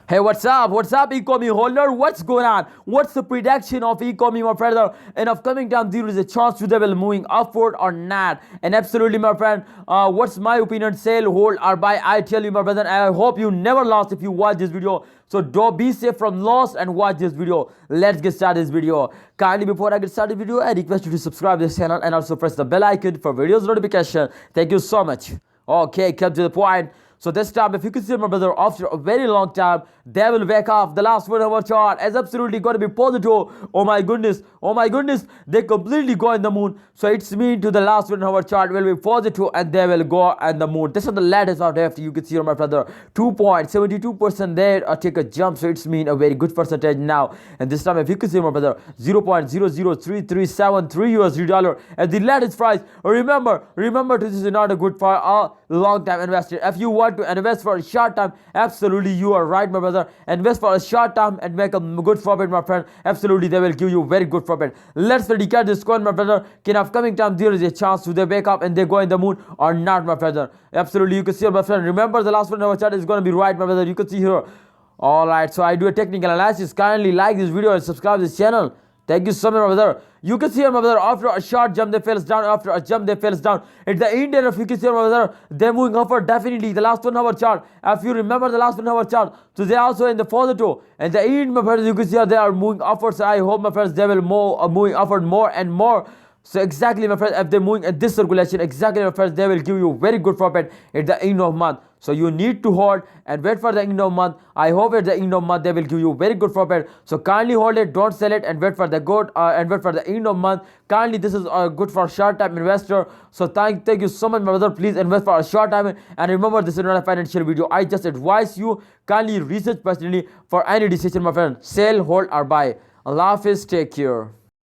Hey, what's up? What's up, Ecomi holder? What's going on? What's the prediction of Ecomi, my brother? In upcoming time, there is a chance to they will moving upward or not. And absolutely, my friend, what's my opinion? Sell, hold, or buy? I tell you, my brother. I hope you never lost if you watch this video. So don't be safe from loss and watch this video. Let's get started this video. Kindly before I get started video, I request you to subscribe this channel and also press the bell icon for videos notification. Thank you so much. Okay, come to the point. So this time, if you can see, my brother, after a very long time, they will wake up. The last 1 hour chart is absolutely going to be positive. Oh my goodness, they completely go in the moon. So it's mean to the last 1 hour chart will be positive and they will go in the moon. This is the latest of after you can see, my brother, 2.72% there take a jump. So it's mean a very good percentage now. And this time, if you can see, my brother, 0.00337 USD dollar at the latest price. Remember, this is not a good for a long time investor. If you want to invest for a short time, absolutely you are right, my brother. Invest for a short time and make a good profit, my friend. Absolutely they will give you very good profit. Let's predicate this coin, my brother. Can upcoming time there is a chance to they wake up and they go in the moon or not, my brother? Absolutely, you can see, my friend. Remember, the last 1 hour chart is going to be right, my brother. You can see here. Alright, so I do a technical analysis. Kindly like this video and subscribe this channel. Thank you so much, my brother. You can see here, my brother, after a short jump, they falls down. After a jump, they falls down. At the end, if you can see here, my brother, they're moving upward definitely. The last 1 hour chart, if you remember the last 1 hour chart, so they also in the positive. And the end, my friends, you can see here, they are moving upwards. So I hope, my friends, they will moving upward more and more. So exactly, my friends, if they're moving in this circulation, exactly, my friends, they will give you very good profit at the end of month. So you need to hold and wait for the end of month. I hope at the end of month they will give you very good profit. So kindly hold it, don't sell it, and wait for the good and wait for the end of month. Kindly, this is good for short time investor. So thank you so much, my brother. Please invest for a short time. And remember, this is not a financial video. I just advise you kindly research personally for any decision, my friend. Sell, hold, or buy. Allah Hafiz. Take care.